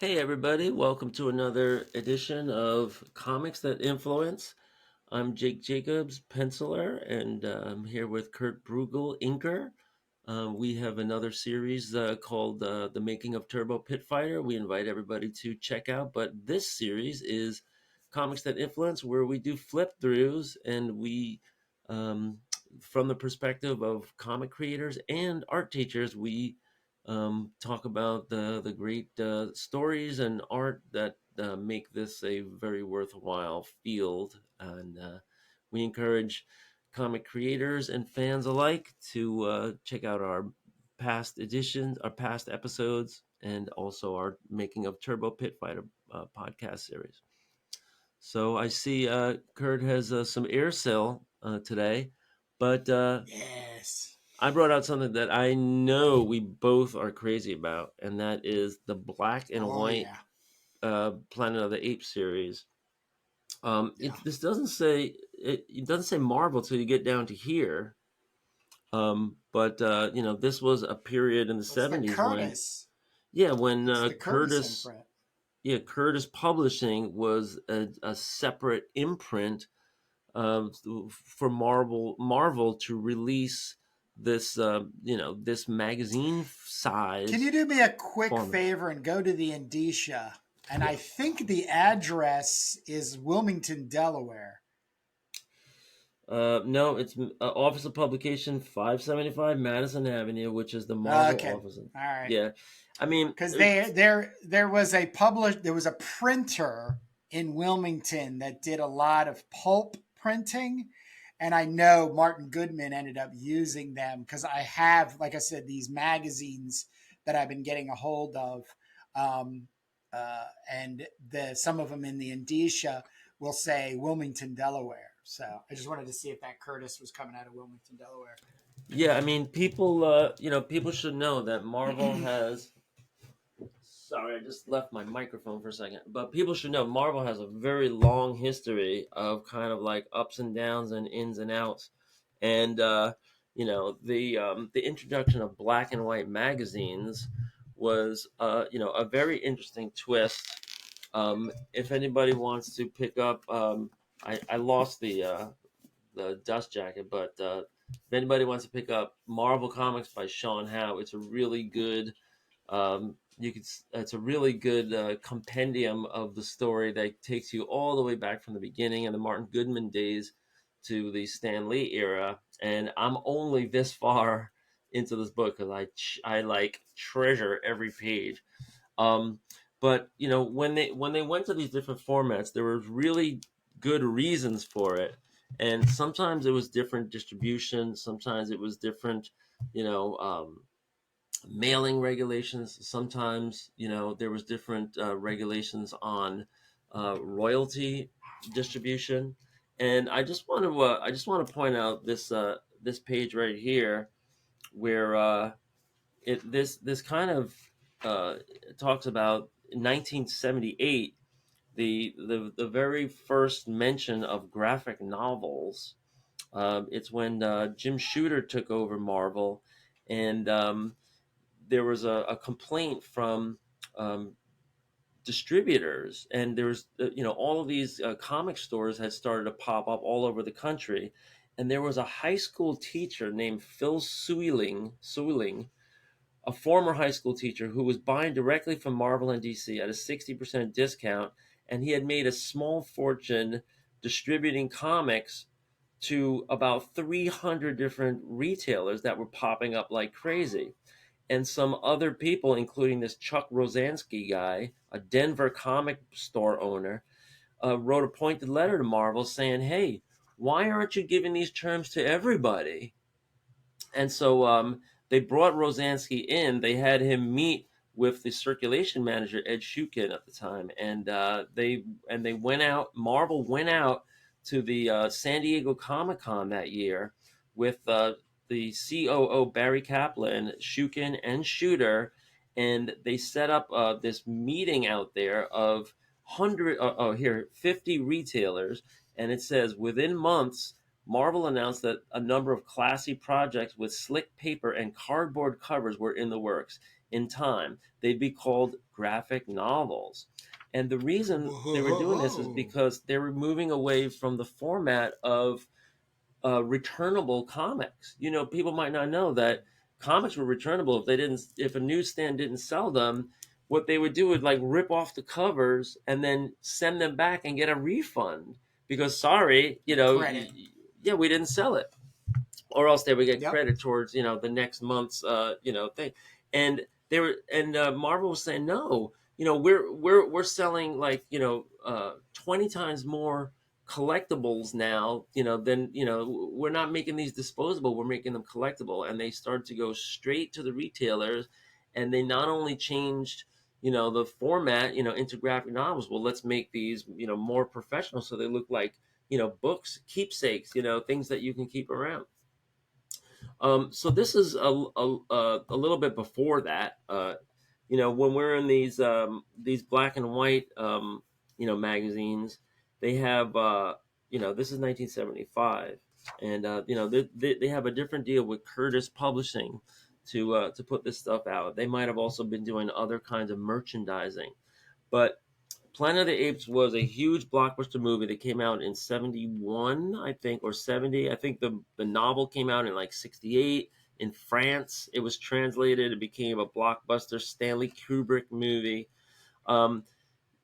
Hey everybody, welcome to another edition of Comics That Influence. I'm Jake Jacobs, penciler, and I'm here with Kurt Bruegel, inker. We have another series called The Making of Turbo Pitfighter. We invite everybody to check out, but this series is Comics That Influence, where we do flip throughs and um, from the perspective of comic creators and art teachers, we talk about the great stories and art that make this a very worthwhile field. And we encourage comic creators and fans alike to check out our past editions, our past episodes, and also our Making of Turbo Pitfighter podcast series. So I see Kurt has some Aircel today, but Yes. I brought out something that I know we both are crazy about, and that is the black and Oh white yeah. Planet of the Apes series. Yeah. This doesn't say it doesn't say Marvel till you get down to here. But this was a period in the What's the '70s when, Curtis? yeah, when It's the Curtis Curtis, imprint. yeah, Curtis Publishing was a separate imprint for Marvel to release this this magazine Can you size do me a quick format. favor and go to the Indicia? And Yeah. I think the address is Wilmington, Delaware. No, it's Office of Publication 575 Madison Avenue, which is the Marvel Okay. office. All right. Yeah, I mean, Because there was a printer in Wilmington that did a lot of pulp printing, and I know Martin Goodman ended up using them because I have, like I said, these magazines that I've been getting a hold of, um, and the some of them in the Indicia will say Wilmington, Delaware. So I just wanted to see if that Curtis was coming out of Wilmington, Delaware. yeah, I mean, people, people should know that Marvel has. Sorry, I just left my microphone for a second. But people should know Marvel has a very long history of kind of like ups and downs and ins and outs. And the introduction of black and white magazines was a very interesting twist. If anybody wants to pick up, I lost the dust jacket, but if anybody wants to pick up Marvel Comics by Sean Howe, it's a really good it's a really good compendium of the story that takes you all the way back from the beginning and the Martin Goodman days to the Stan Lee era. And I'm only this far into this book because I like treasure every page. Um, but when they went to these different formats, there was really good reasons for it, and sometimes it was different distribution, sometimes it was different, you know, mailing regulations. Sometimes there was different regulations on royalty distribution, and I just want to point out this page right here where this kind of uh, talks about 1978, the very first mention of graphic novels. It's when Jim Shooter took over Marvel, and there was a complaint from um, distributors, and there was all of these comic stores had started to pop up all over the country, and there was a high school teacher named Phil Sueling, a former high school teacher who was buying directly from Marvel and DC at a 60% discount, and he had made a small fortune distributing comics to about 300 different retailers that were popping up like crazy. And some other people, including this Chuck Rosansky guy, a Denver comic store owner, wrote a pointed letter to Marvel saying, "Hey, why aren't you giving these terms to everybody?" And so they brought Rosansky in. They had him meet with the circulation manager Ed Shukin at the time, and they went out. Marvel went out to the San Diego Comic Con that year with the COO Barry Kaplan, Shukin, and Shooter, and they set up this meeting out there of 50 retailers, and it says within months Marvel announced that a number of classy projects with slick paper and cardboard covers were in the works. in time. They'd be called graphic novels. And the reason they were doing this is Whoa. because they were moving away from the format of returnable comics. You know, people might not know that comics were returnable if they didn't, if a newsstand didn't sell them. What they would do would like rip off the covers and then send them back and get a refund because sorry, Credit. yeah, we didn't sell it, or else they would get Yep. credit towards the next month's thing. And they were and Marvel was saying no, we're selling like 20 times more collectibles now, than we're not making these disposable, we're making them collectible. And they started to go straight to the retailers, and they not only changed the format into graphic novels. Well, let's make these more professional so they look like books, keepsakes, things that you can keep around. So this is a little bit before that. When we're in these black and white magazines, they have this is 1975, and they have a different deal with Curtis Publishing to put this stuff out. They might have also been doing other kinds of merchandising, but Planet of the Apes was a huge blockbuster movie that came out in 71, I think, or 70. I think the novel came out in like 68 in France. It was translated. It became a blockbuster Stanley Kubrick movie. Um,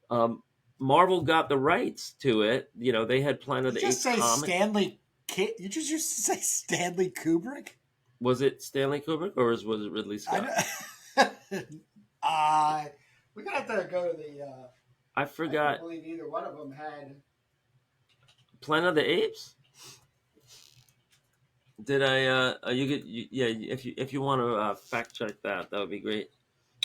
um, Marvel got the rights to it. They had Planet of You the just Apes say comic. Stanley. You just used to say Stanley Kubrick. Was it Stanley Kubrick or was it Ridley I Scott? know. We're gonna have to go to the. I I don't forgot. believe either one of them had. Planet of the Apes? Did I? You could, yeah. If you want to fact check that, that would be great.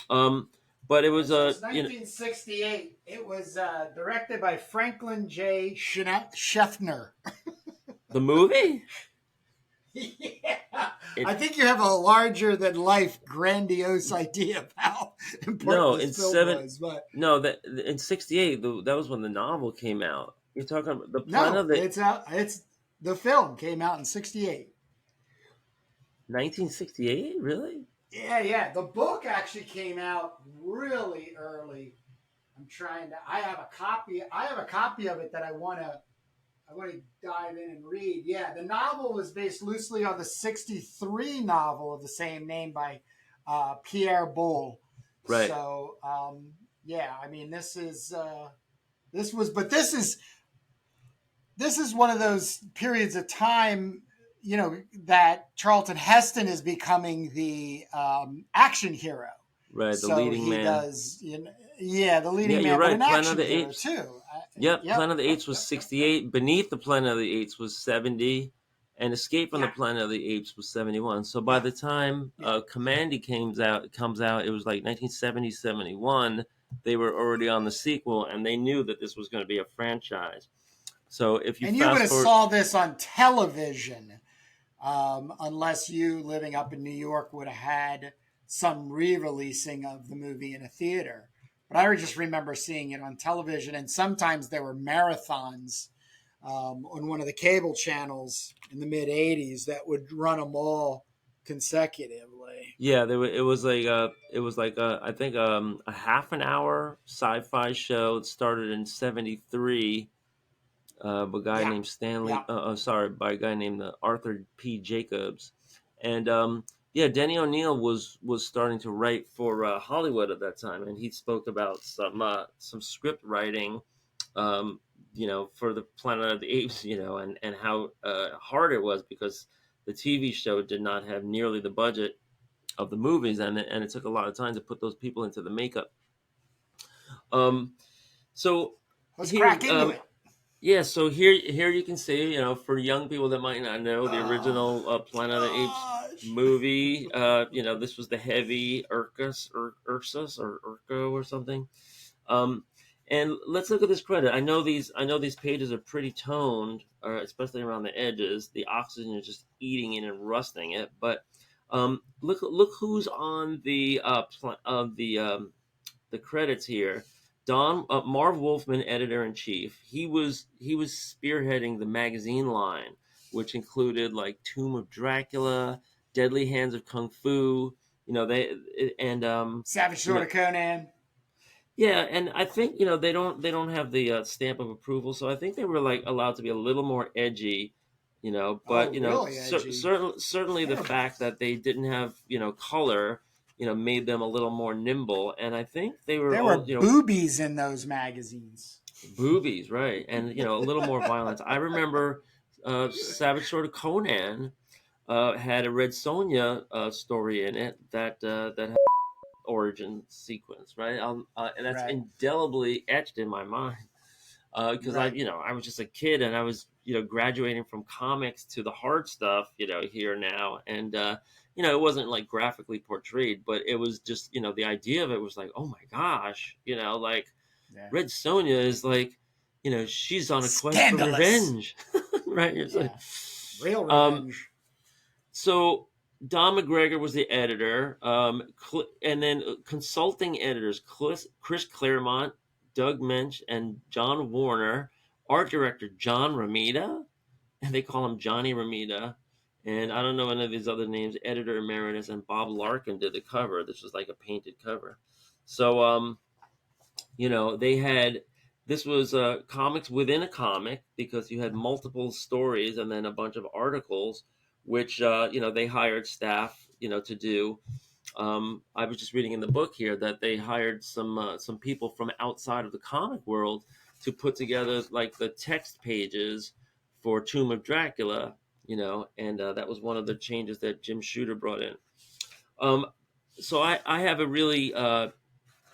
Um, but it Yeah, was so it's 1968. It was directed by Franklin J. Scheffner. the movie. Yeah, I It think you have a larger than life, grandiose idea of how important no this in film seven. was, but No, that in '68. That was when the novel came out. You're talking about the Planet no, of the it's out. It's the film came out in '68. 1968. Really? Yeah, yeah. The book actually came out really early. I'm trying to. I have a copy. I have a copy of it that I want to. I want to dive in and read. Yeah, the novel was based loosely on the '63 novel of the same name by Pierre Boulle. Right. So, yeah, I mean, this was, but this is one of those periods of time, that Charlton Heston is becoming the action hero. Right. The So leading he man. does, yeah, the Yeah, leading you're man, but right. an Planet of action the hero Apes. too. Yep. Yep, Planet of the yep, Apes was yep, yep, yep. 68. Beneath the Planet of the Apes was 70. And Escape from the Yeah, Planet of the Apes was 71. So by yeah, the time yeah. Commandy comes out, it was like 1970, 71. They were already on the sequel, and they knew that this was going to be a franchise. So if you And you would fast have forward, saw this on television, unless you living up in New York would have had some re-releasing of the movie in a theater. But I just remember seeing it on television, and sometimes there were marathons on one of the cable channels in the mid '80s that would run them all consecutively. yeah, it was like I think a half an hour sci-fi show. It started in '73. A guy Yeah, named Stanley. yeah. Sorry, by a guy named Arthur P. Jacobs, and yeah, Denny O'Neil was starting to write for Hollywood at that time, and he spoke about some script writing, um, for the Planet of the Apes, and how hard it was because the TV show did not have nearly the budget of the movies, and it took a lot of time to put those people into the makeup. Um, so Let's here, crack into it. yeah, so here you can see, for young people that might not know the Oh, original Planet of the Apes gosh. movie, this was the heavy Ursus or Urco or something. Um, and let's look at this credit. I know these pages are pretty toned, especially around the edges. The oxygen is just eating it and rusting it. But look who's on the credits here. Marv Wolfman, editor in chief. He was spearheading the magazine line, which included like Tomb of Dracula, Deadly Hands of Kung Fu. they and Savage you Sword know of Conan. yeah, and I think they don't have the stamp of approval, so I think they were like allowed to be a little more edgy, Oh, but really edgy. certainly the Terrible. fact that they didn't have color, made them a little more nimble, and I think they were There were all boobies in those magazines. boobies, right, and a little more violence. I remember Savage Sword of Conan had a Red Sonja story in it that had origin sequence, right? And that's Right. indelibly etched in my mind because Right. I was just a kid and I was graduating from comics to the hard stuff here now, and it wasn't like graphically portrayed, but it was just the idea of it was like, oh my gosh, like Yeah. Red Sonja is like she's on a quest for Scandalous. revenge, right? It's like Yeah. Real um revenge. so Don McGregor was the editor, and then consulting editors Chris Claremont, Doug Mensch, and John Warner. Art director John Romita, and they call him Johnny Romita. And I don't know any of these other names. Editor emeritus and Bob Larkin did the cover. This was like a painted cover. So they had this was comics within a comic because you had multiple stories and then a bunch of articles which they hired staff to do. I was just reading in the book here that they hired some people from outside of the comic world to put together like the text pages for Tomb of Dracula, and that was one of the changes that Jim Shooter brought in. um, so I have a really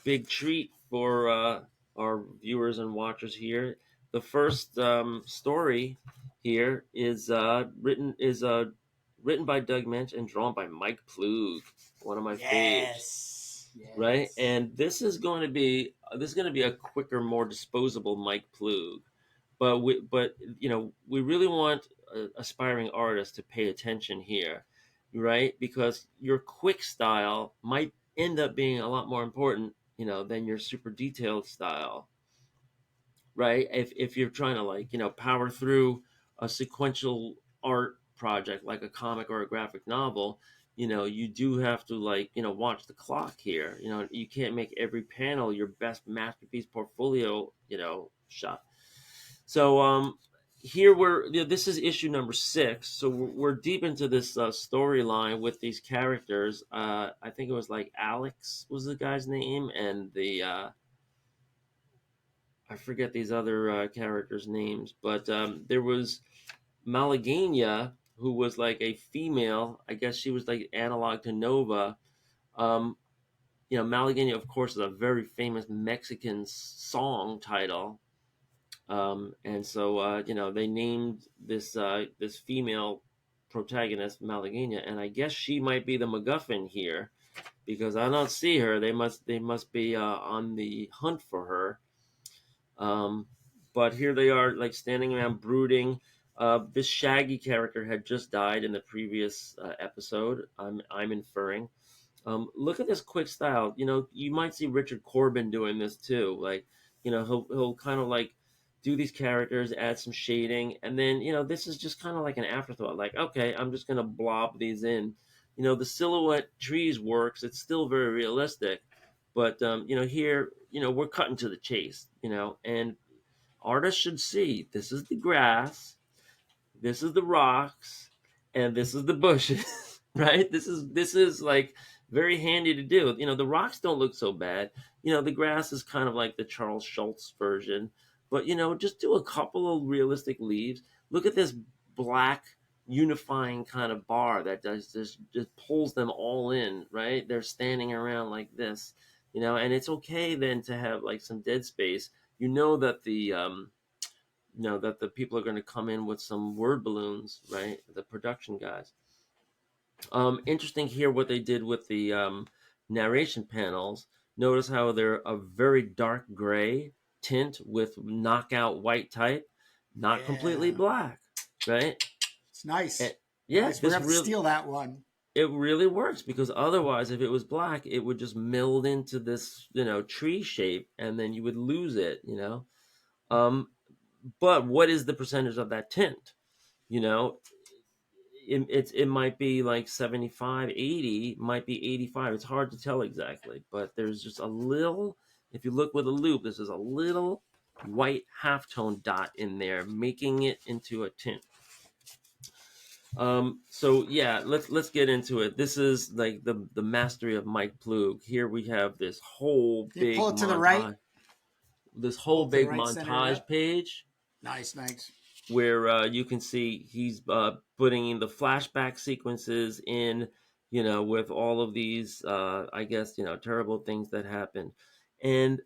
big treat for our viewers and watchers here. The first story here is written by Doug Mensch and drawn by Mike Plug, one of my faves. Yes. Right, Yes. and this is going to be a quicker, more disposable Mike Plug, but we really want aspiring artists to pay attention here, right? Because your quick style might end up being a lot more important, than your super detailed style, right? If you're trying to like power through a sequential art project like a comic or a graphic novel, you do have to like watch the clock here. You can't make every panel your best masterpiece portfolio shot. So here this is issue number 6, so we're deep into this storyline with these characters. I think it was like Alex was the guy's name, and the I forget these other characters' names, but there was Malagania, who was like a female. I guess she was like analog to Nova. Um, Malagania, of course, is a very famous Mexican song title, and so they named this female protagonist Malagania, and I guess she might be the MacGuffin here because I don't see her. They must be on the hunt for her. Um, but here they are, like standing around brooding. This Shaggy character had just died in the previous episode. I'm inferring. Look at this quick style. You might see Richard Corbin doing this too. Like, he'll kind of like do these characters, add some shading, and then this is just kind of like an afterthought. Like, okay, I'm just gonna blob these in. The silhouette trees works. It's still very realistic, but here, we're cutting to the chase. And artists should see this is the grass, this is the rocks, and this is the bushes. Right, this is like very handy to do. The rocks don't look so bad. The grass is kind of like the Charles Schultz version, but just do a couple of realistic leaves. Look at this black unifying kind of bar that does just pulls them all in. Right, they're standing around like this. And it's okay then to have like some dead space. That the people are going to come in with some word balloons, right? The production guys. Interesting here what they did with the narration panels. Notice how they're a very dark gray tint with knockout white type, not completely Yeah. black, right? It's nice. And yeah, Nice. We're this gonna have to real steal that one. it really works because otherwise, if it was black, it would just meld into this tree shape, and then you would lose it. Um, but what is the percentage of that tint? You know, it might be like 75, 80, might be 85. It's hard to tell exactly, but there's just a little, if you look with a loop, this is a little white halftone dot in there, making it into a tint. So yeah, let's get into it. This is like the mastery of Mike Plug. Here we have Yeah, pull it to the right. this whole Pull it to the big right, center it montage up. page Nice, nice. where you can see he's putting in the flashback sequences in, with all of these, I guess, terrible things that happened. And,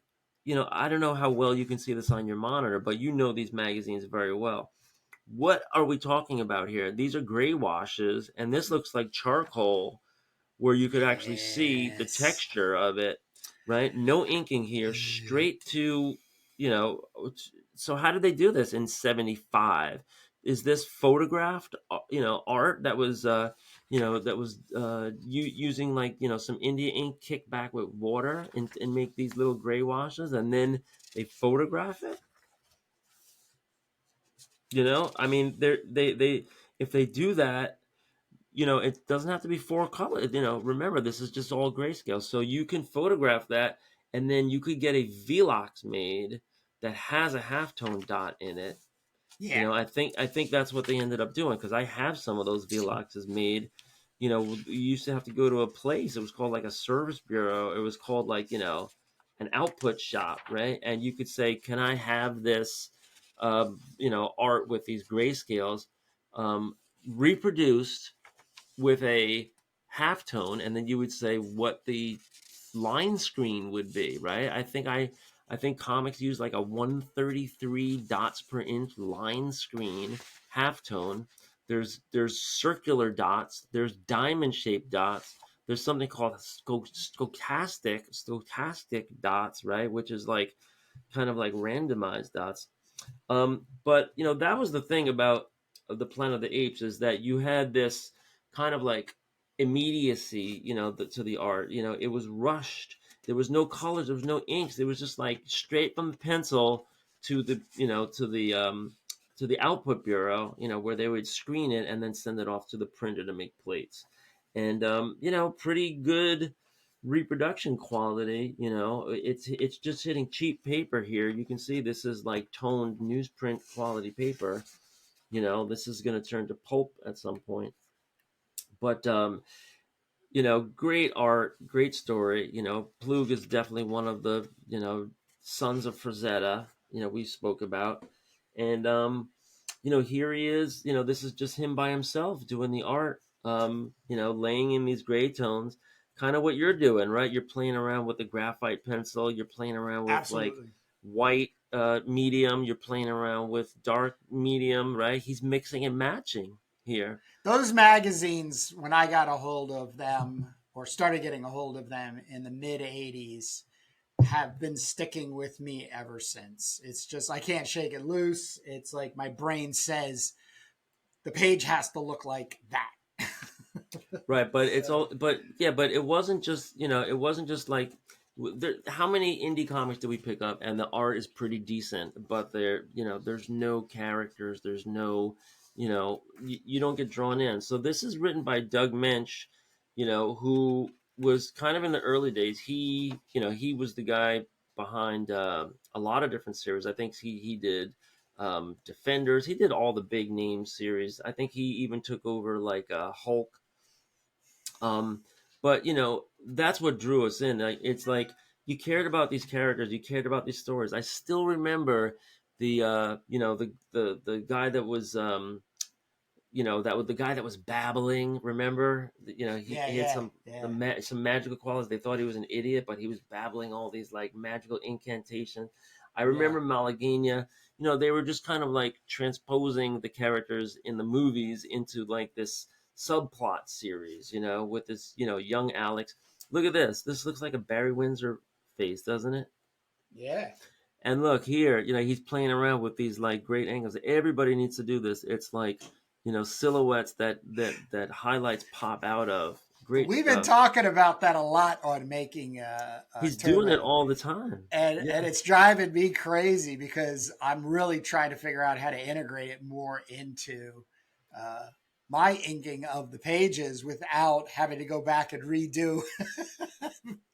I don't know how well you can see this on your monitor, but these magazines very well. What are we talking about here? These are gray washes, and this looks like charcoal where you could actually see the Yes. texture of it, right? No inking here, Yeah. straight to, you know. So how did they do this in '75? Is this photographed, art that was, using like some India ink kicked back with water and make these little gray washes, and then they photograph it? I mean, they if they do that, it doesn't have to be four color. Remember, this is just all grayscale. So you can photograph that, and then you could get a Velox made that has a halftone dot in it. Yeah. I think that's what they ended up doing, because I have some of those Veloxes made. You used to have to go to a place. It was called like a service bureau. It was called like an output shop, right? And you could say, "Can I have this, art with these grayscales, reproduced with a halftone?" And then you would say what the line screen would be, right? I think comics use like a 133 dots per inch line screen halftone. There's circular dots, there's diamond shaped dots, there's something called stochastic dots, right? Which is like kind of like randomized dots. But that was the thing about the Planet of the Apes, is that you had this kind of like immediacy, to the art. It was rushed. There was no colors. There was no inks. It was just like straight from the pencil to the, to the output bureau, where they would screen it and then send it off to the printer to make plates. And pretty good reproduction quality. It's just hitting cheap paper here. You can see this is like toned newsprint quality paper. This is going to turn to pulp at some point. But great art, great story. Plug is definitely one of the sons of Frazetta, we spoke about. And here he is. This is just him by himself doing the art. Laying in these gray tones, kind of what you're doing, right? You're playing around with the graphite pencil. You're playing around with like Absolutely. white medium. You're playing around with dark medium, right? He's mixing and matching here. Those magazines, when I got a hold of them or started getting a hold of them in the mid 80s, have been sticking with me ever since. It's just, I can't shake it loose. It's like my brain says the page has to look like that. Right, but it's So, all, but yeah, but it wasn't just like how many indie comics do we pick up and the art is pretty decent, but there's no characters, there's no, you don't get drawn in. So this is written by Doug Mensch, who was kind of in the early days. He was the guy behind a lot of different series. I think he did Defenders. He did all the big name series. I think he even took over like Hulk. um but that's what drew us in. Like, it's like you cared about these characters, you cared about these stories. I still remember the guy that was that was the guy that was babbling. Remember, yeah, he had yeah, yeah, some magical qualities. They thought he was an idiot, but he was babbling all these like magical incantations. I yeah. remember Malagina. They were just kind of like transposing the characters in the movies into like this subplot series, with this, young Alex. Look at this. This looks like a Barry Windsor face, doesn't it? Yeah. And look here, he's playing around with these like great angles. Everybody needs to do this. It's like, silhouettes that highlights pop out of. Great We've been stuff. talking about that a lot on making He's doing it Turbo, all the time. and Yeah. it's driving me crazy because I'm really trying to figure out how to integrate it more into uh, my inking of the pages without having to go back and redo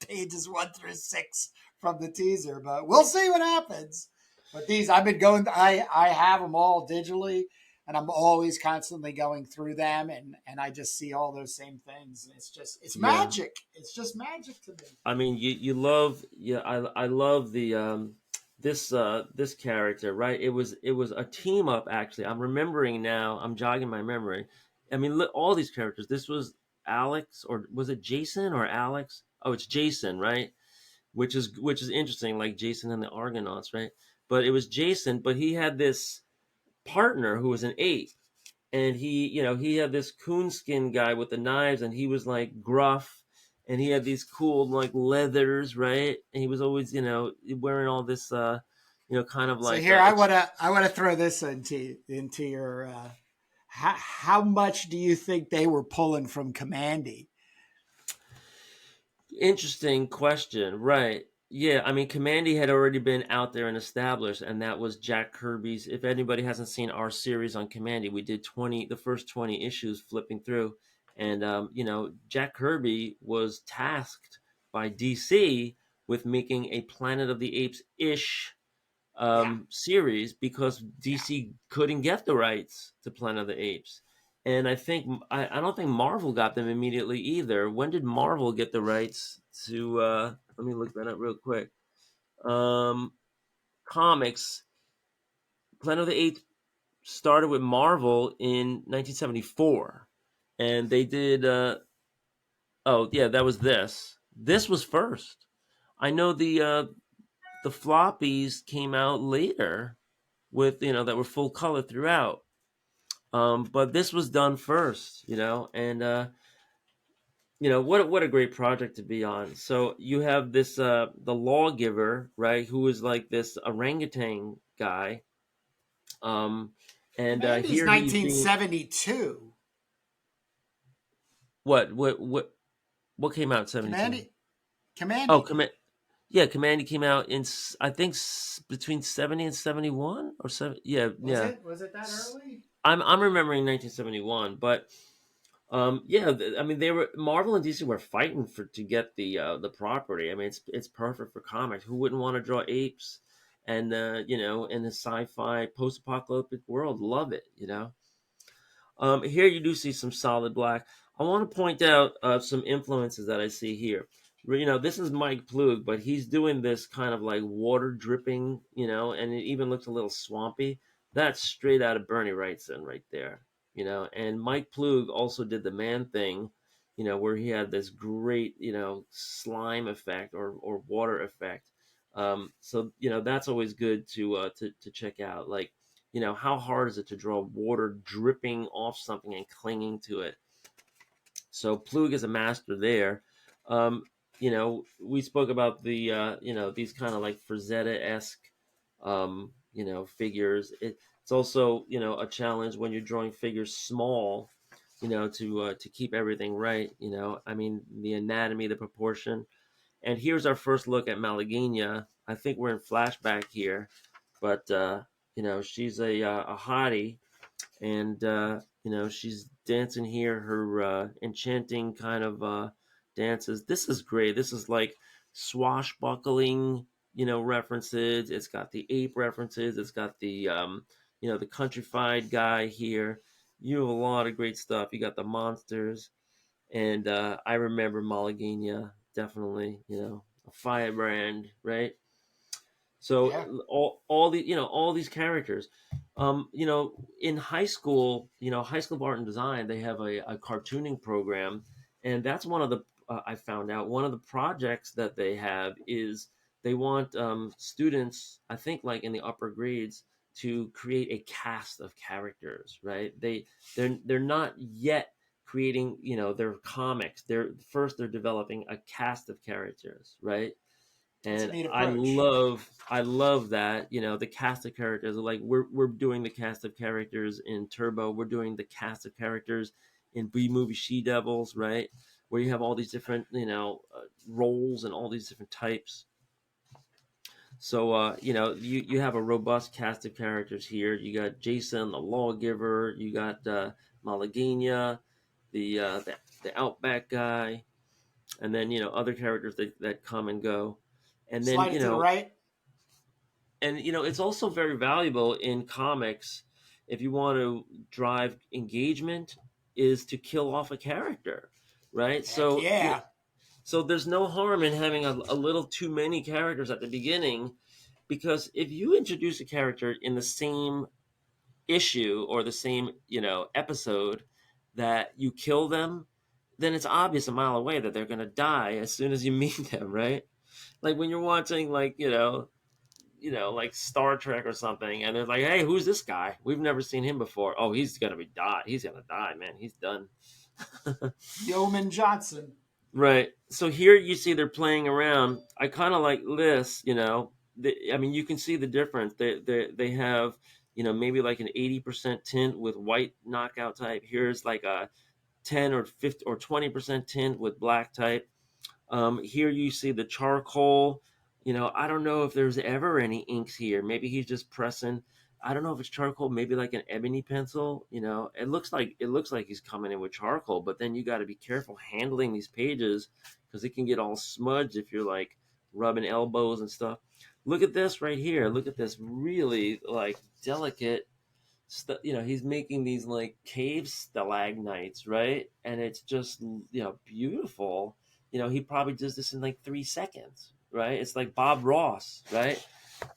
pages 1 through 6 from the teaser. But we'll see what happens. But these, I've been going. I have them all digitally, and I'm always constantly going through them, and I just see all those same things. And it's Yeah. magic. It's just magic to me. I mean, you love, yeah, I love the this character, right? It was a team up, actually. I'm remembering now. I'm jogging my memory. I mean, look, all these characters. This was Alex, or was it Jason or Alex? Oh, it's Jason, right? Which is interesting, like Jason and the Argonauts, right? But it was Jason, but he had this partner who was an ape, and he had this coonskin guy with the knives, and he was like gruff, and he had these cool like leathers, right? And he was always wearing all this kind of So like here I wanna throw this into your. How much do you think they were pulling from Commandy? interesting question, right? Yeah, I mean, Commandy had already been out there and established, and that was Jack Kirby's. If anybody hasn't seen our series on Commandy, we did the first 20 issues flipping through, and Jack Kirby was tasked by DC with making a Planet of the Apes ish Yeah, series because yeah. DC couldn't get the rights to Planet of the Apes. And I don't think Marvel got them immediately either. When did Marvel get the rights to? Let me look that up real quick. Um, Comics. Planet of the Apes started with Marvel in 1974, and they did. Oh yeah, that was this. This was first. I know the floppies came out later with that were full color throughout. But this was done first, and what a great project to be on. So you have this the lawgiver, right, who is like this orangutan guy, um, and Commandy's here he's being 1972. what came out in 72. Commandy, Oh, Commandy. yeah, Commandy came out in I think between 70 and 71 or seven. Yeah, Was yeah. it? Was it that early? I'm remembering 1971, but yeah, I mean, they were Marvel and DC were fighting to get the property. I mean, it's perfect for comics. Who wouldn't want to draw apes, and in a sci-fi post-apocalyptic world? Love it, here you do see some solid black. I want to point out some influences that I see here. This is Mike Plug, but he's doing this kind of like water dripping, and it even looks a little swampy. That's straight out of Bernie Wrightson right there, And Mike Plug also did the Man Thing, where he had this great, slime effect or water effect. So that's always good to check out. Like, how hard is it to draw water dripping off something and clinging to it? So Plug is a master there. Um, we spoke about these kind of like Frazetta esque, figures. It's also, a challenge when you're drawing figures small, to keep everything right. I mean, the anatomy, the proportion. And here's our first look at Malaguena. I think we're in flashback here, but she's a hottie, and she's dancing here her enchanting kind of dances. This is great. This is like swashbuckling, references. It's got the ape references. It's got the countrified guy here. You have a lot of great stuff. You got the monsters, and I remember Malaguena definitely. A firebrand, right? So Yeah. all these characters, in high school, high school of art and design, they have a cartooning program, and that's one of the I found out one of the projects that they have is they want students, I think like in the upper grades, to create a cast of characters. Right? They're not yet creating their comics. They're developing a cast of characters. Right? That's a And neat I approach. love I love that the cast of characters, like we're doing the cast of characters in Turbo, we're doing the cast of characters in B movie She Devils, right, where you have all these different roles and all these different types. So you have a robust cast of characters here. You got Jason the lawgiver, you got Malagueña, the Outback guy, and then other characters that come and go, and then Slide it to the right. it's also very valuable in comics if you want to drive engagement is to kill off a character, right? Heck So yeah. so there's no harm in having a little too many characters at the beginning, because if you introduce a character in the same issue or the same episode that you kill them, then it's obvious a mile away that they're going to die as soon as you meet them, right? Like when you're watching, like, like Star Trek or something, and they're like, "Hey, who's this guy? We've never seen him before. Oh, he's gonna be die. He's gonna die, man. He's done." Yeoman Johnson. Right. So here you see they're playing around. I kind of like this. I mean, you can see the difference. They have maybe like an 80% tint with white knockout type. Here's like a 10 or 50 or 20% tint with black type. Here you see the charcoal. I don't know if there's ever any inks here. Maybe he's just pressing. I don't know if it's charcoal, maybe like an ebony pencil. It looks like he's coming in with charcoal, but then you got to be careful handling these pages because it can get all smudged if you're like rubbing elbows and stuff. Look at this right here. Look at this really like delicate he's making these like cave stalagmites, right? And it's just beautiful. He probably does this in like 3 seconds, right? It's like Bob Ross, right?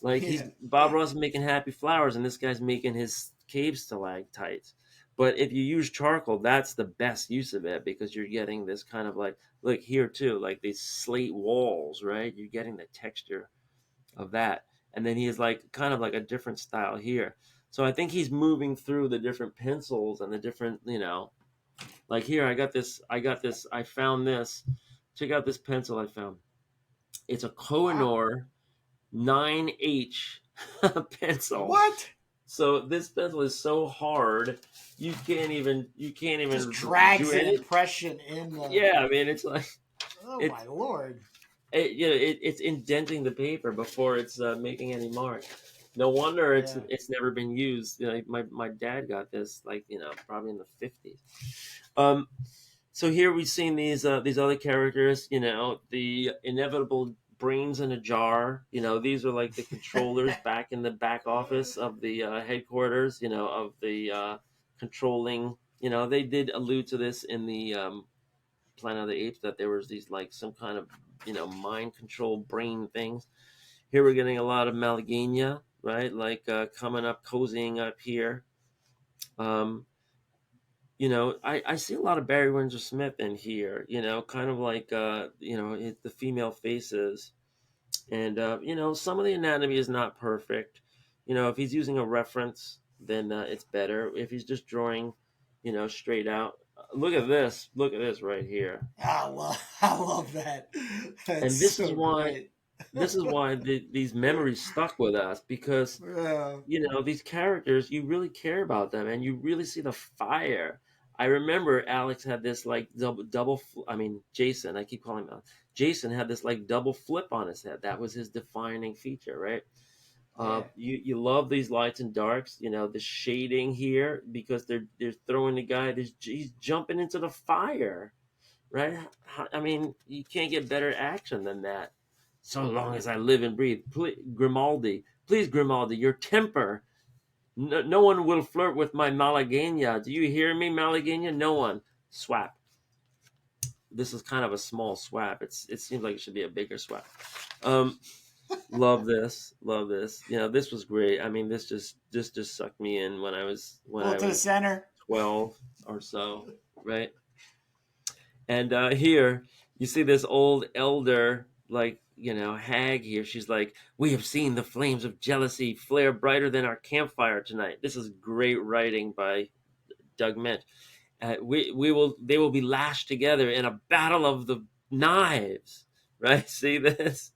Like he's Yeah. Bob Ross is making happy flowers, and this guy's making his cave stalactites. But if you use charcoal, that's the best use of it, because you're getting this kind of like, look here too, like these slate walls, right? You're getting the texture of that. And then he is like kind of like a different style here. So I think he's moving through the different pencils and the different, like here I found this. Check out this pencil I found. It's a Wow. Kohinoor 9H pencil. What? So this pencil is so hard, you can't even Just do drags an it. impression in the. Yeah, I mean it's like Oh it's my lord. it's indenting the paper before it's making any mark. No wonder it's Yeah. it's never been used. My dad got this like probably in the 50s. Um, so here we've seen these other characters. The inevitable brains in a jar. These are like the controllers back in the back office of the headquarters. Of the controlling. They did allude to this in the Planet of the Apes, that there was these like some kind of mind control brain things. Here we're getting a lot of Malagueña, right? Like coming up, cozying up here. Um, I see a lot of Barry Windsor Smith in here. Kind of like the female faces, and some of the anatomy is not perfect. If he's using a reference, then it's better. If he's just drawing, straight out. Look at this. Look at this right here. I love that. That's And this is so why great. these memories stuck with us, because Yeah. these characters, you really care about them and you really see the fire. I remember Alex had this like I mean Jason, I keep calling him Alex. Jason had this like double flip on his head. That was his defining feature, right? Yeah. You love these lights and darks, the shading here, because they're throwing the guy, he's jumping into the fire, right? I mean, you can't get better action than that. So long as I live and breathe. Please, Grimaldi, your temper. No one will flirt with my Malagueña. Do you hear me, Malagueña? No one. Swap. This is kind of a small swap. It seems like it should be a bigger swap. Um, love this. Love this. This was great. I mean, this just sucked me in when I was when Pull I it to the was center. 12 or so, right? And here you see this old elder, like, hag here. She's like, "We have seen the flames of jealousy flare brighter than our campfire tonight." This is great writing by Doug Ment. They will be lashed together in a battle of the knives. Right? See this?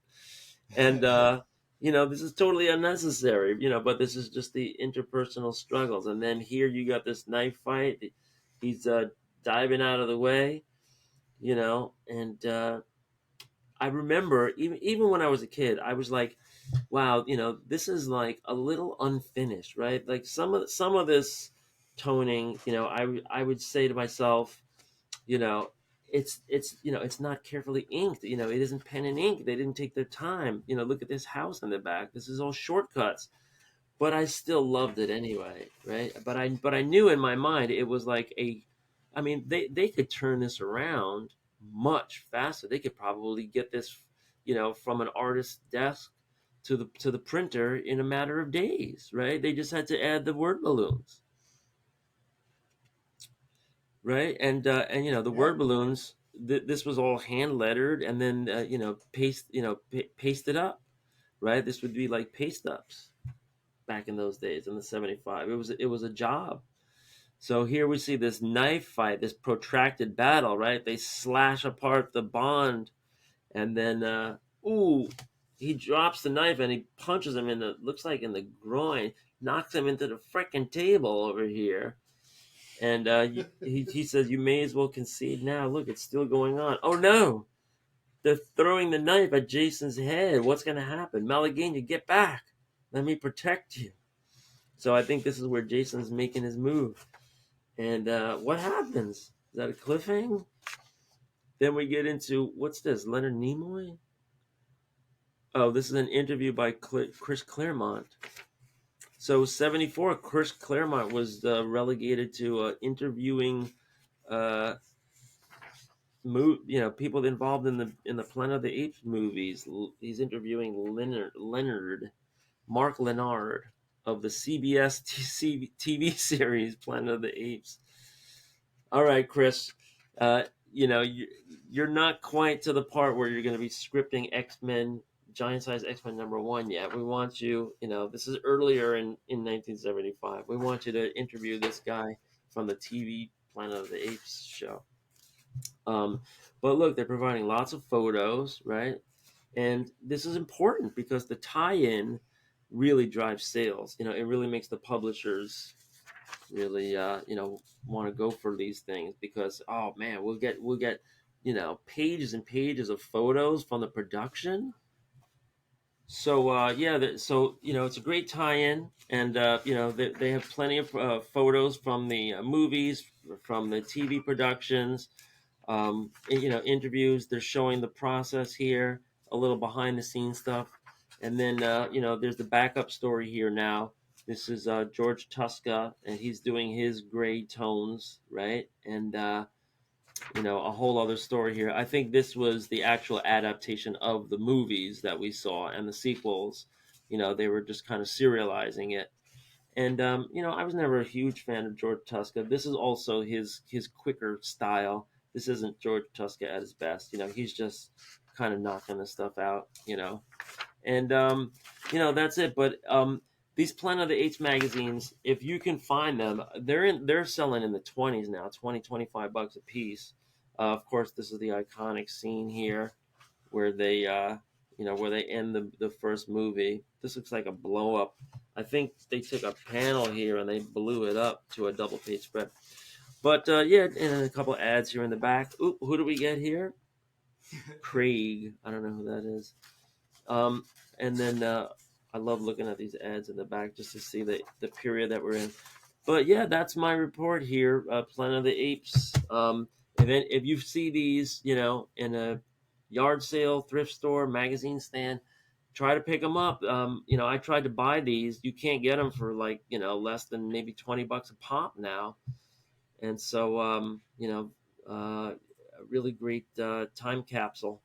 And, this is totally unnecessary, but this is just the interpersonal struggles. And then here you got this knife fight. He's diving out of the way, and I remember even when I was a kid, I was like, wow, this is like a little unfinished, right? Like some of this toning, I would say to myself, you know, it's not carefully inked. It isn't pen and ink. They didn't take their time. Look at this house on the back. This is all shortcuts. But I still loved it anyway, right? But I knew in my mind it was like I mean, they could turn this around much faster. They could probably get this, from an artist's desk to the printer in a matter of days, right? They just had to add the word balloons, right? And the Yep. word balloons. This was all hand lettered and then pasted up, right? This would be like paste ups back in those days in the 75. It was a job. So here we see this knife fight, this protracted battle, right? They slash apart the bond, and then ooh, he drops the knife and he punches him looks like in the groin, knocks him into the frickin' table over here. And he says, "You may as well concede now. Look, it's still going on." Oh no! They're throwing the knife at Jason's head. What's going to happen? Malagueña, get back! Let me protect you. So I think this is where Jason's making his move. And what happens? Is that a cliffhanger? Then we get into what's this? Leonard Nimoy? Oh, this is an interview by Chris Claremont. So 74, Chris Claremont was relegated to interviewing, uh, people involved in the Planet of the Apes movies. He's interviewing Leonard Mark Leonard of the CBS TV series Planet of the Apes. All right, Chris. Uh, you're not quite to the part where you're going to be scripting X-Men, Giant Size X-Men #1 yet. We want you, this is earlier in 1975. We want you to interview this guy from the TV Planet of the Apes show. Um, but look, they're providing lots of photos, right? And this is important because the tie-in really drives sales. It really makes the publishers really want to go for these things because oh man, we'll get pages and pages of photos from the production. So yeah, so it's a great tie-in, and they have plenty of photos from the movies, from the TV productions, interviews. They're showing the process here, a little behind the scenes stuff, and then there's the backup story here now. This is George Tuska, and he's doing his gray tones, right? And a whole other story here. I think this was the actual adaptation of the movies that we saw and the sequels. They were just kind of serializing it. And I was never a huge fan of George Tuska. This is also his quicker style. This isn't George Tuska at his best. He's just kind of knocking the stuff out. And that's it. But these Planet of the Apes magazines, if you can find them, they're selling in the 20s now, 20 $25 a piece. Of course, this is the iconic scene here where they end the first movie. This looks like a blow up. I think they took a panel here and they blew it up to a double page spread. But yeah, and a couple of ads here in the back. Oop, who do we get here? Craig. I don't know who that is. Um, and then I love looking at these ads in the back just to see the period that we're in. But yeah, that's my report here. Planet of the Apes. If you see these, in a yard sale, thrift store, magazine stand, try to pick them up. I tried to buy these. You can't get them for like less than maybe $20 a pop now. And so a really great time capsule.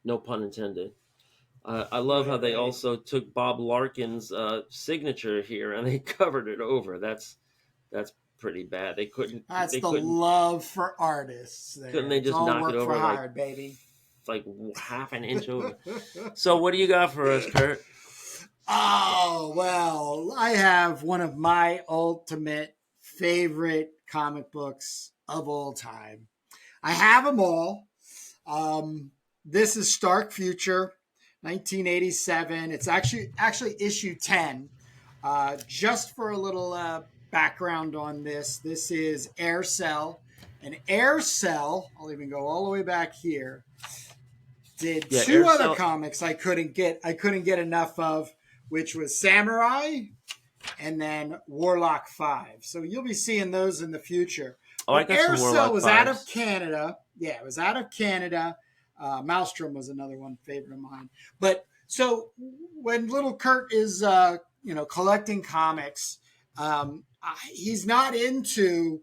No pun intended. I love how Right, they right. also took Bob Larkin's signature here and they covered it over. That's pretty bad. They couldn't That's they the couldn't love for artists couldn't there. they It's just all knock it work for over hire, baby. like half an inch over? So what do you got for us, Kurt? Oh, well, I have one of my ultimate favorite comic books of all time. I have them all. This is Stark Future, 1987. It's actually issue 10. Just for a little background on this, this is Aircel. And Aircel, I'll even go all the way back here, did Yeah, two other Aircel. comics I couldn't get enough of, which was Samurai and then Warlock 5. So you'll be seeing those in the future. Oh, I But got some Aircel Warlock was out of fives. Canada. Yeah, it was out of Canada. Maelstrom was another one favorite of mine. But so when little Kurt is, collecting comics, he's not into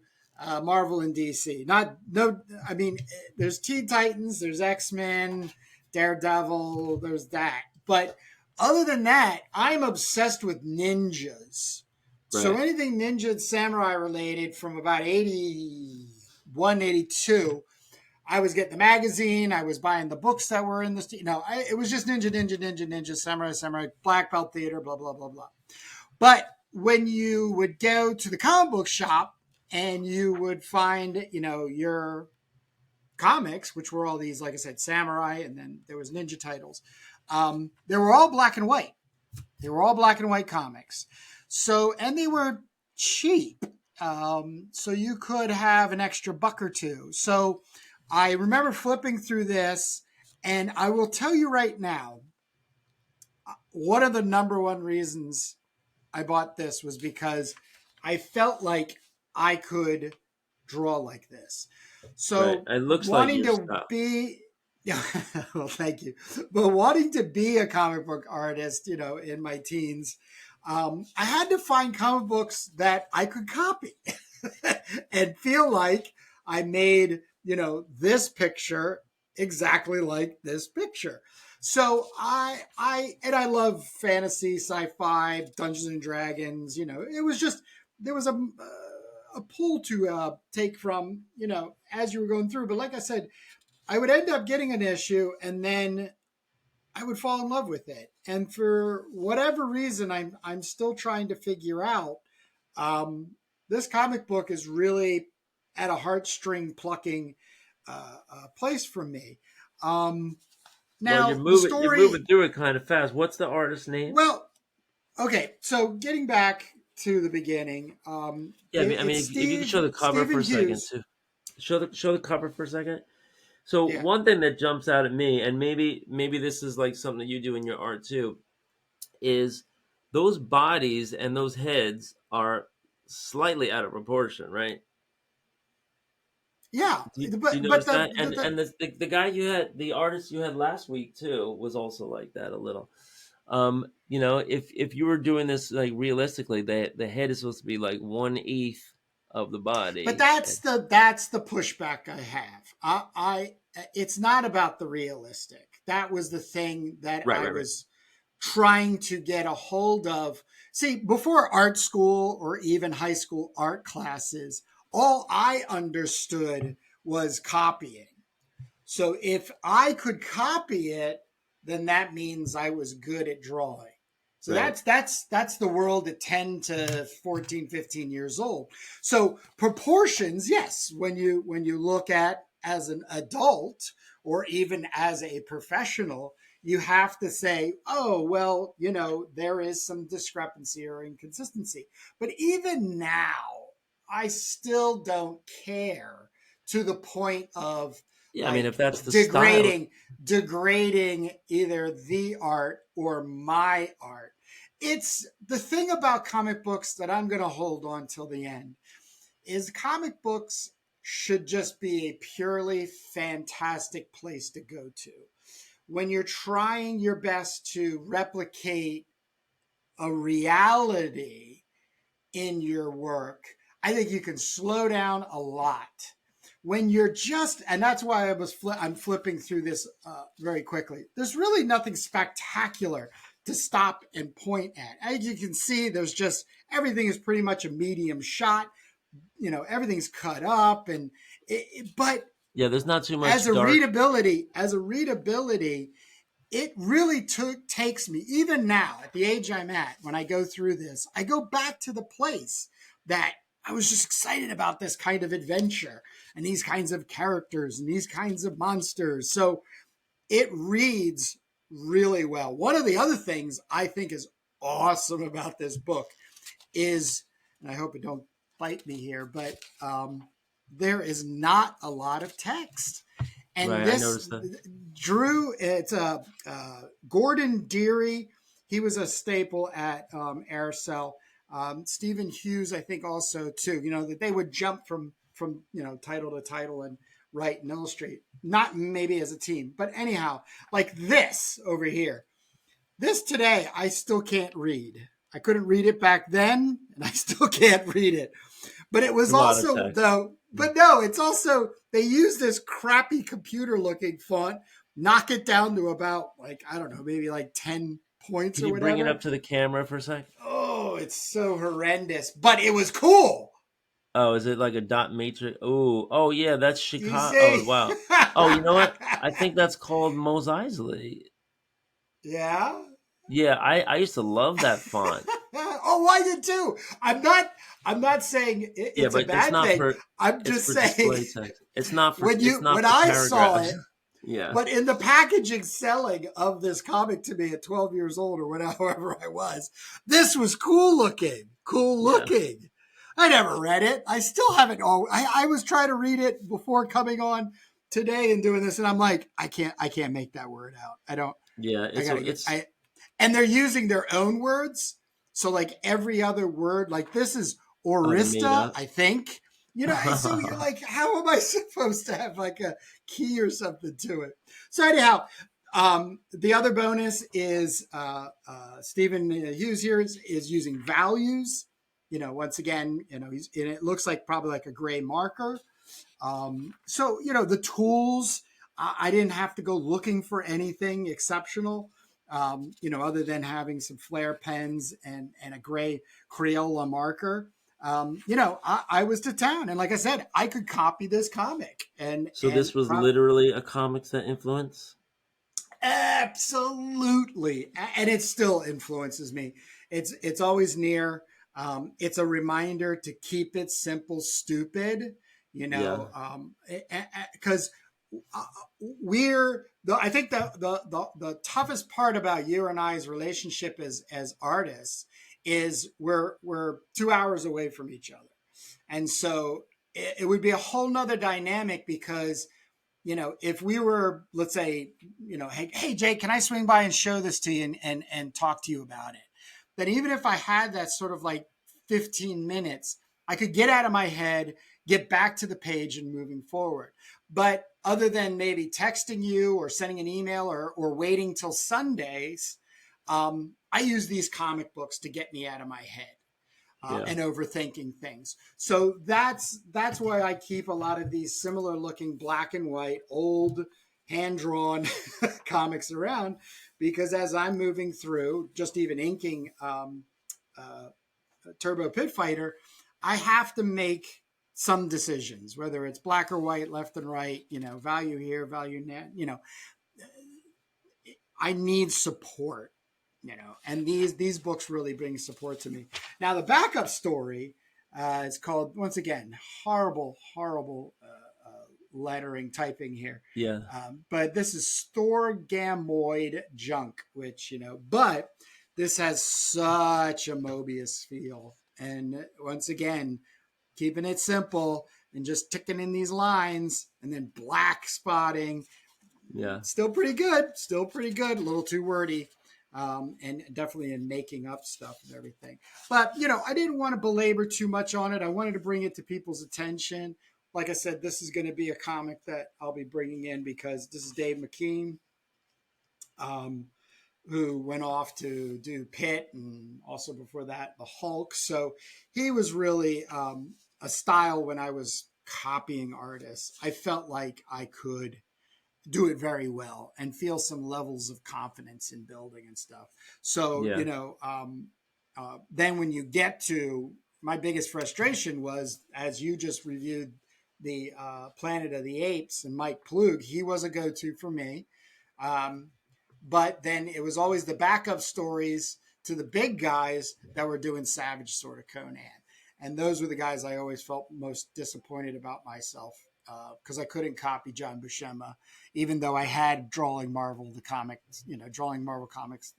Marvel and DC. Not no. I mean, there's Teen Titans, there's X-Men, Daredevil, there's that. But other than that, I'm obsessed with ninjas. So Right. anything ninja and samurai related from about 81, 82, I was getting the magazine. I was buying the books that were in the, it was just ninja, ninja, ninja, ninja, samurai, samurai, black belt theater, blah, blah, blah, blah. But when you would go to the comic book shop and you would find, your comics, which were all these, like I said, samurai, and then there was ninja titles. They were all black and white. They were all black and white comics. So, and they were cheap. So you could have an extra buck or two. So I remember flipping through this, and I will tell you right now, one of the number one reasons I bought this was because I felt like I could draw like this. Right. So It looks like wanting your to style. be, yeah, well, thank you. But wanting to be a comic book artist, in my teens, I had to find comic books that I could copy and feel like I made, this picture exactly like this picture. So I love fantasy, sci-fi, Dungeons and Dragons. It was just there was a pull to take from as you were going through. But like I said, I would end up getting an issue, and then I would fall in love with it. And for whatever reason, I'm still trying to figure out. This comic book is really at a heartstring plucking place for me. Um, Well, Now the you're story. moving through it kind of fast. What's the artist's name? Well, okay. So getting back to the beginning, Yeah, I mean, it's if you could show the cover for Steven a second Hughes. too. Show the cover for a second. So Yeah, one thing that jumps out at me, and maybe this is like something that you do in your art too, is those bodies and those heads are slightly out of proportion, right? yeah. Do you But notice that? And the guy you had, the artist you had last week too, was also like that a little. If you were doing this like realistically, the head is supposed to be like 1/8 of the but body. that's the pushback I have. It's not about the realistic. That was the thing that Right, I right, right. was trying to get a hold of. See, before art school or even high school art classes, all I understood was copying. So if I could copy it, then that means I was good at drawing. So Right. that's the world at 10 to 14, 15 years old. So proportions, yes, when you look at as an adult or even as a professional, you have to say, oh, well, there is some discrepancy or inconsistency. But even now, I still don't care to the point of Yeah, I mean, if like that's the style, degrading either the art or my art. It's the thing about comic books that I'm going to hold on till the end is comic books should just be a purely fantastic place to go to. When you're trying your best to replicate a reality in your work, I think you can slow down a lot. When you're just, and that's why I'm flipping through this very quickly. There's really nothing spectacular to stop and point at. As you can see, there's just everything is pretty much a medium shot. Everything's cut up, but yeah, there's not too as much a dark. readability, it really takes me, even now at the age I'm at, when I go through this, I go back to the place that I was just excited about this kind of adventure and these kinds of characters and these kinds of monsters. So it reads really well. One of the other things I think is awesome about this book is, and I hope it don't bite me here, but there is not a lot of text. And Right, I this noticed that. Drew, it's Gordon Derry. He was a staple at Aircel. Steven Hughes, I think, also too. That they would jump from title to title and write and illustrate. Not maybe as a team, but anyhow, like this over here. This today, I still can't read. I couldn't read it back then, and I still can't read it. But it It's was a lot of also text. though. But no, it's also they use this crappy computer looking font, knock it down to about like I don't know, maybe like 10 points Can or you bring it whatever. up to the camera for a sec? Oh, it's so horrendous, but it was cool. Oh, is it like a dot matrix? Oh, oh yeah, that's Do you Chicago. Oh see? wow. Oh, you know what? I think that's called Mos Eisley. Yeah. Yeah, I used to love that font. Oh, I did too. I'm not saying Yeah, it's a but it's bad not thing. for I'm it's just for saying display text. It's not for when it's you not when for I saw paragraphs. it, Yeah. but in the packaging selling of this comic to me at 12 years old or whatever I was, this was cool looking. Cool Yeah. looking. I never read it. I still haven't. I was trying to read it before coming on today and doing this, and I'm like, I can't make that word out. I don't. Yeah, I it's gotta get. it's And they're using their own words. So like every other word, like this is oh, they made Orista, up. I think. So you're like, how am I supposed to have like a key or something to it? So anyhow, the other bonus is Stephen Hughes here is using values. Once again, and it looks like probably like a gray marker. So the tools, I didn't have to go looking for anything exceptional. Other than having some flare pens and a gray Crayola marker. I was to town, and like I said, I could copy this comic, and So and this was pro- literally a comics that influence? absolutely, and it still influences me. It's always near. It's a reminder to keep it simple, stupid. Yeah. Because uh, I think the toughest part about you and I's relationship as artists is we're 2 hours away from each other, and so it would be a whole nother dynamic because if we were, let's say, hey, Jay, can I swing by and show this to you and talk to you about it? Then even if I had that sort of like 15 minutes, I could get out of my head, get back to the page and moving forward. But other than maybe texting you or sending an email or waiting till Sundays, I use these comic books to get me out of my head Yeah. and overthinking things. So that's why I keep a lot of these similar looking black and white, old, hand drawn comics around because as I'm moving through, just even inking uh, Turbo Pitfighter, I have to make some decisions, whether it's black or white, left and right, value here, value net, I need support, and these books really bring support to me. Now the backup story is called once again horrible lettering typing here, Yeah. but this is Storgamoid Junk, which but this has such a Mobius feel, and once again keeping it simple and just ticking in these lines and then black spotting Yeah. still pretty good. Still pretty good. A little too wordy. And definitely in making up stuff and everything. But, I didn't want to belabor too much on it. I wanted to bring it to people's attention. Like I said, this is going to be a comic that I'll be bringing in because this is Dave McKean, um, who went off to do Pitt and also before that, the Hulk. So he was really a style when I was copying artists. I felt like I could do it very well and feel some levels of confidence in building and stuff. So, Yeah. then when you get to my biggest frustration was as you just reviewed the Planet of the Apes and Mike Plug, he was a go to for me. Um, but then it was always the backup stories to the big guys that were doing Savage sort of Conan. And those were the guys I always felt most disappointed about myself because I couldn't copy John Buscema, even though I had drawing Marvel the comics, drawing Marvel comics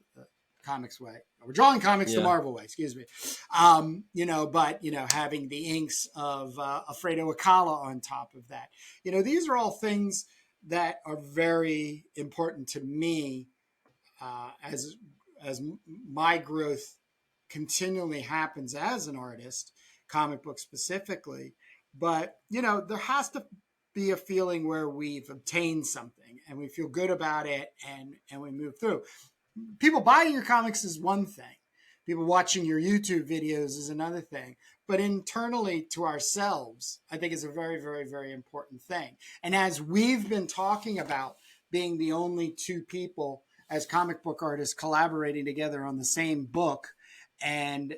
comics way, or drawing comics the Yeah. Marvel way, excuse me. But having the inks of Alfredo Akala on top of that, these are all things that are very important to me as my growth continually happens as an artist, comic book specifically. But, there has to be a feeling where we've obtained something and we feel good about it, and we move through. People buying your comics is one thing. People watching your YouTube videos is another thing. But internally to ourselves, I think is a very, very, very important thing. And as we've been talking about being the only two people as comic book artists collaborating together on the same book and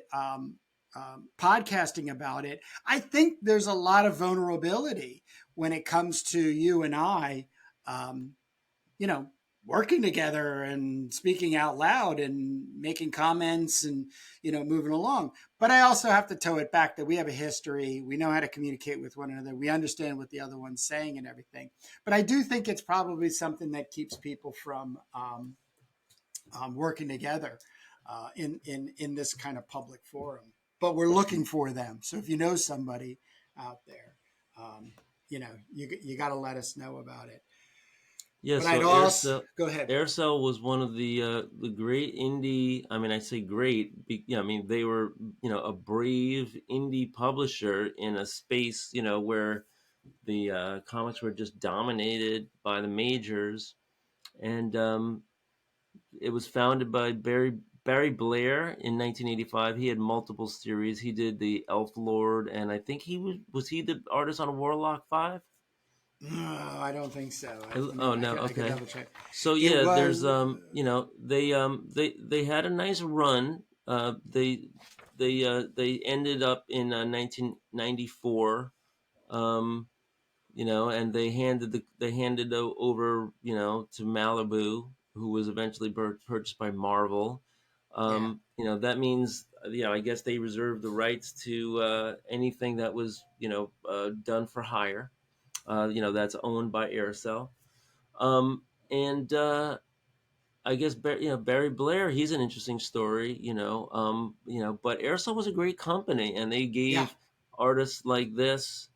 podcasting about it, I think there's a lot of vulnerability when it comes to you and I, um, you know, working together and speaking out loud and making comments and, moving along. But I also have to toe it back that we have a history. We know how to communicate with one another. We understand what the other one's saying and everything. But I do think it's probably something that keeps people from working together in this kind of public forum. But we're looking for them. So if you know somebody out there, you got to let us know about it. Yeah, But so I'd also Aircel go ahead. Aircel was one of the great indie. I mean, I say great. I mean, they were a brave indie publisher in a space where the comics were just dominated by the majors, and it was founded by Barry Blair in 1985. He had multiple series. He did the Elf Lord, and I think he was he the artist on Warlock 5? No, I don't think so. I Oh mean, no, I could okay. double check. So It yeah, there's was, they had a nice run. They ended up in 1994. Um, and they handed over to Malibu, who was eventually purchased by Marvel. yeah, That means I guess they reserved the rights to anything that was done for hire. That's owned by Aircel. And I guess Barry Blair, he's an interesting story. But Aircel was a great company, and they yeah, gave artists like this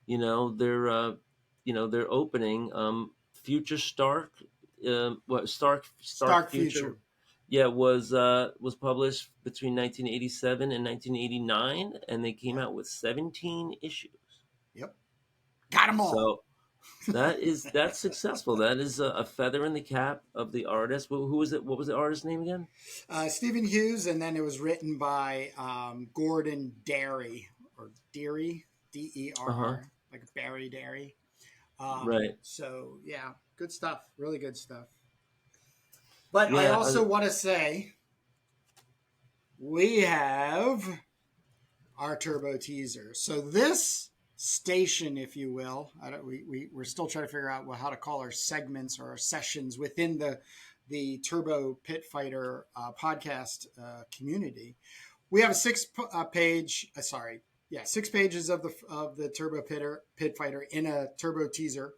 their opening. Future Stark, what Stark Stark Future, Future. yeah, was published between 1987 and 1989, and they came Yep, out with 17 issues. yep, got them all. So that's successful. That is a feather in the cap of the artist. Who was it? What was the artist's name again? Stephen Hughes, and then it was written by Gordon Derry or Deary, Uh huh. Derr, like Barry Derry. Right. So yeah, good stuff. Really good stuff. But I Yeah. also want to say we have our turbo teaser. So this station, if you will, we're still trying to figure out how to call our segments or our sessions within the Turbo Pitfighter podcast community. We have a six pages of the Turbo Pitfighter in a turbo teaser,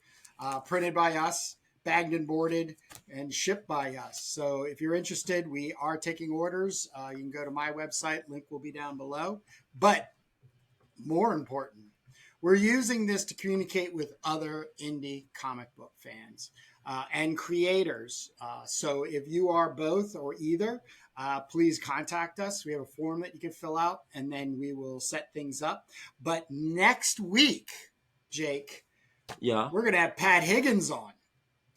printed by us, bagged and boarded, and shipped by us. So if you're interested, we are taking orders. You can go to my website. Link will be down below. But more important, we're using this to communicate with other indie comic book fans and creators. So if you are both or either, please contact us. We have a form that you can fill out, and then we will set things up. But next week, Jake, Yeah. we're going to have Pat Higgins on.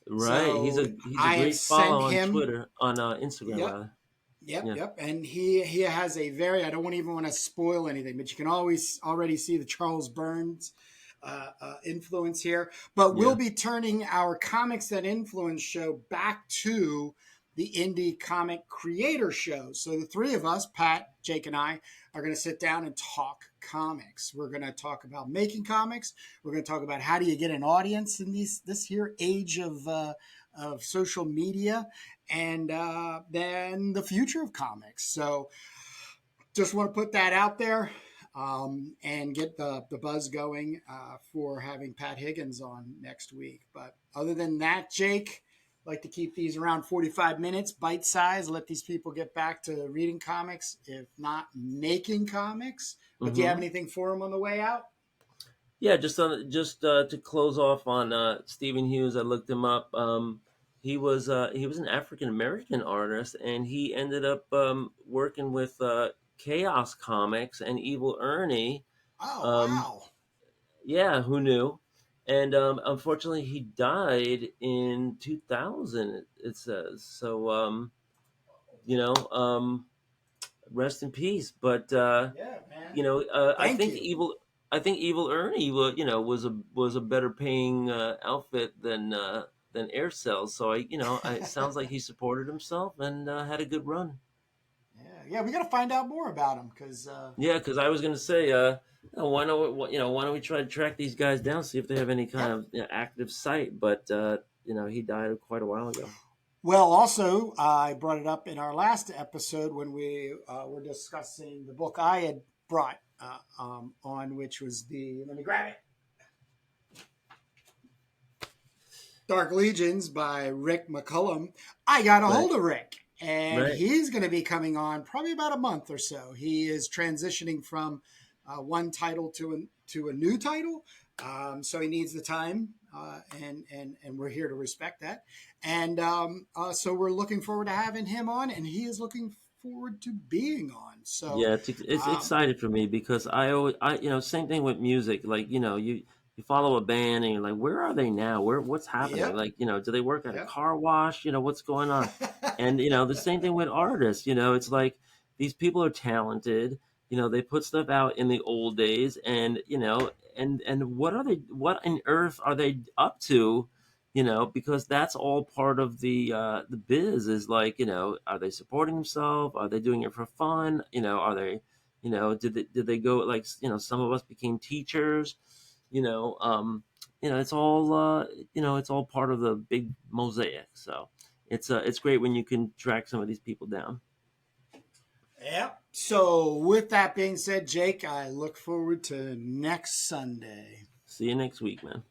Right. He's So a I have great follow sent on him. Twitter, on Instagram Yep. rather. Yep, Yeah. yep. And he has a very, I don't even want to spoil anything, but you can always already see the Charles Burns influence here. But we'll Yeah. be turning our Comics That Influence show back to the Indie Comic Creator Show. So the three of us, Pat, Jake, and I, are going to sit down and talk comics. We're going to talk about making comics. We're going to talk about how do you get an audience in this here age of social media, and then the future of comics. So just want to put that out there, and get the buzz going for having Pat Higgins on next week. But other than that, Jake, I like to keep these around 45 minutes, bite size, let these people get back to reading comics, if not making comics. But do you have Mm-hmm. anything for them on the way out? Yeah, just to close off on Steven Hughes, I looked him up. He was an African American artist, and he ended up working with Chaos Comics and Evil Ernie. Oh, Um, wow. yeah, who knew? And unfortunately, he died in 2000. It says so. You know, rest in peace. But Yeah, man. you know, Thank you. I think Evil Ernie, was a better paying outfit than Aircel. So it sounds like he supported himself and had a good run. Yeah, yeah, we got to find out more about him because Yeah, because I was going to say, why don't we try to track these guys down, see if they have any kind yep. of active site? But he died quite a while ago. Well, also, I brought it up in our last episode when we were discussing the book I had brought on, which was let me grab it, Dark Legions by Rick McCullum. I got a Right, hold of Rick, and right. he's going to be coming on probably about a month or so. He is transitioning from one title to a new title, so he needs the time, and we're here to respect that. And so we're looking forward to having him on, and he is looking forward to being on. So, Yeah, it's um, excited for me because I always same thing with music. Like you follow a band and you're like, where are they now? What's happening? yep, Like do they work at a yep. car wash? What's going on? And the same thing with artists. It's like these people are talented. They put stuff out in the old days, and and what on earth are they up to? Because that's all part of the biz. Is like, are they supporting themselves? Are they doing it for fun? Are they, did they go, like, some of us became teachers. You know, um, it's all part of the big mosaic. So it's great when you can track some of these people down. Yep. So, with that being said, Jake, I look forward to next Sunday. See you next week, man.